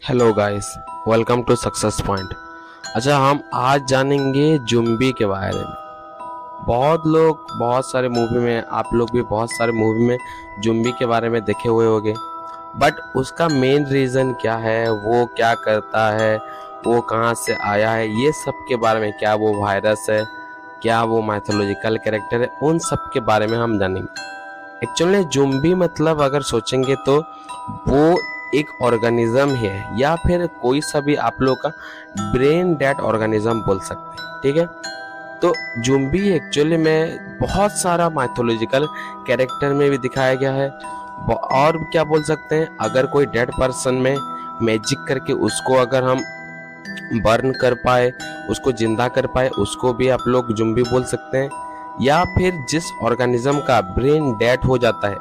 Hello guys, welcome to success point. अच्छा, हम आज जानेंगे जुम्बी के बारे में। बहुत लोग बहुत सारे मूवी में, आप लोग भी बहुत सारे मूवी में जुम्बी के बारे में देखे हुए होंगे। बट उसका मेन रीज़न क्या है, वो क्या करता है, वो कहाँ से आया है, ये सब के बारे में, क्या वो वायरस है, क्या वो माइथोलॉजिकल कैरेक्टर है, उन सब के बारे में हम जानेंगे। एक्चुअली जुम्बी मतलब अगर सोचेंगे तो वो एक ऑर्गेनिज्म ही है, या फिर कोई सा भी आप लोग का ब्रेन डेड ऑर्गेनिज्म बोल सकते हैं। ठीक है, तो जुम्बी एक्चुअली में बहुत सारा माइथोलॉजिकल कैरेक्टर में भी दिखाया गया है। और क्या बोल सकते हैं, अगर कोई डेड पर्सन में मैजिक करके उसको अगर हम बर्न कर पाए, उसको जिंदा कर पाए, उसको भी आप लोग जुम्बी बोल सकते हैं। या फिर जिस ऑर्गेनिज्म का ब्रेन डेड हो जाता है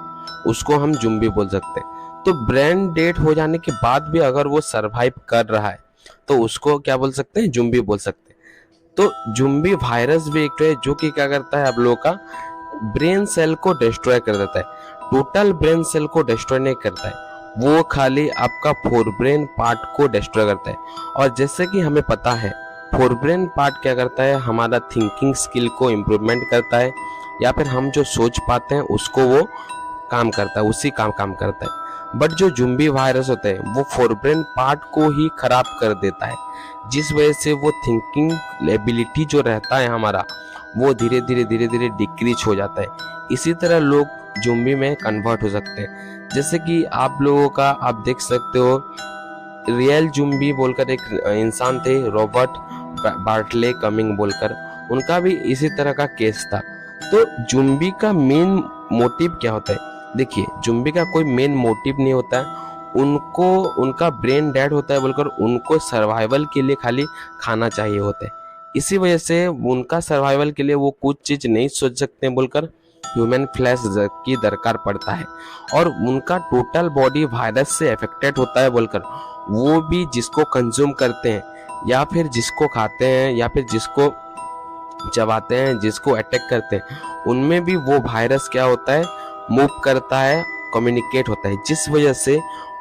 उसको हम जुम्बी बोल सकते हैं। तो ब्रेन डेड हो जाने के बाद भी अगर वो सरवाइव कर रहा है तो उसको क्या बोल सकते हैं, जुम्बी बोल सकते हैं। तो जुम्बी वायरस भी एक है जो कि क्या करता है, आप लोगों का ब्रेन सेल को डिस्ट्रॉय कर देता है। टोटल ब्रेन सेल को डिस्ट्रॉय नहीं करता है, वो खाली आपका फोरब्रेन पार्ट को डिस्ट्रॉय करता है। और जैसे कि हमें पता है, फोरब्रेन पार्ट क्या करता है, हमारा थिंकिंग स्किल को इम्प्रूवमेंट करता है, या फिर हम जो सोच पाते हैं उसको वो काम करता है, उसी काम करता है। बट जो जुम्बी वायरस होते हैं वो फोरब्रेन पार्ट को ही खराब कर देता है, जिस वजह से वो थिंकिंग एबिलिटी जो रहता है हमारा, वो धीरे धीरे डिक्रीज हो जाता है। इसी तरह लोग जुम्बी में कन्वर्ट हो सकते हैं। जैसे कि आप लोगों का, आप देख सकते हो, रियल जुम्बी बोलकर एक इंसान थे, रॉबर्ट बार्टले कमिंग बोलकर, उनका भी इसी तरह का केस था। तो जुम्बी का मेन मोटिव क्या होता है? देखिए, जुम्बी का कोई मेन मोटिव नहीं होता है। उनको, उनका ब्रेन डेड होता है बोलकर उनको सर्वाइवल के लिए खाली खाना चाहिए होता है। इसी वजह से उनका सर्वाइवल के लिए वो कुछ चीज नहीं सोच सकते बोलकर ह्यूमन फ्लैश की दरकार पड़ता है। और उनका टोटल बॉडी वायरस से अफेक्टेड होता है बोलकर वो भी जिसको कंज्यूम करते हैं, या फिर जिसको खाते हैं, या फिर जिसको चबाते हैं, जिसको अटैक करते हैं, उनमें भी वो वायरस क्या होता है, मूव करता है, कम्युनिकेट होता है, जिस वजह से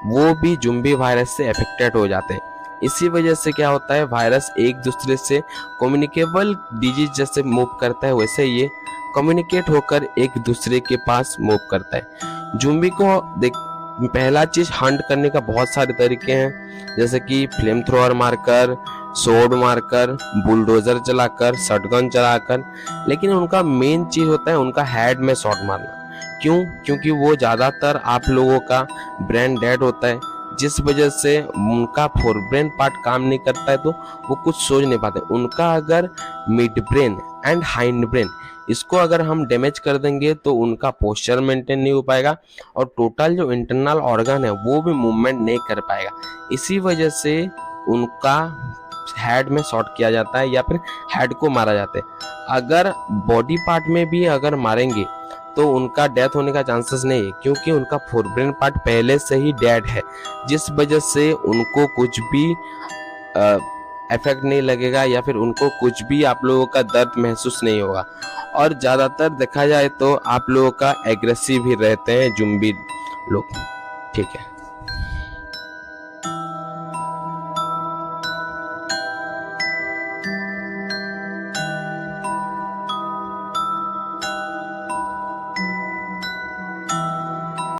वो भी जुम्बी वायरस से अफेक्टेड हो जाते हैं। इसी वजह से क्या होता है, वायरस एक दूसरे से कम्युनिकेबल डिजीज जैसे मूव करता है, वैसे ये कम्युनिकेट होकर एक दूसरे के पास मूव करता है। जुम्बी को देख, पहला चीज हंट करने का बहुत सारे तरीके हैं, जैसे कि फ्लेम थ्रोअर मारकर, सोर्ड मारकर, बुलडोजर चलाकर, शॉटगन चलाकर। लेकिन उनका मेन चीज होता है उनका हेड में शॉट मारना। क्यों? क्योंकि वो ज्यादातर आप लोगों का ब्रेन डेड होता है, जिस वजह से उनका फोरब्रेन पार्ट काम नहीं करता है, तो वो कुछ सोच नहीं पाते। उनका अगर mid brain and hind brain, इसको अगर हम डैमेज कर देंगे तो उनका पोस्चर मेंटेन नहीं हो पाएगा, और टोटल जो इंटरनल ऑर्गन है वो भी मूवमेंट नहीं कर पाएगा। इसी वजह से उनका हेड में शॉट किया जाता है, या फिर हेड को मारा जाता है। अगर बॉडी पार्ट में भी अगर मारेंगे तो उनका डेथ होने का चांसेस नहीं है, क्योंकि उनका फोरब्रेन पार्ट पहले से ही डेड है, जिस वजह से उनको कुछ भी इफेक्ट नहीं लगेगा, या फिर उनको कुछ भी आप लोगों का दर्द महसूस नहीं होगा। और ज़्यादातर देखा जाए तो आप लोगों का एग्रेसिव ही रहते हैं जुम्बी लोग। ठीक है।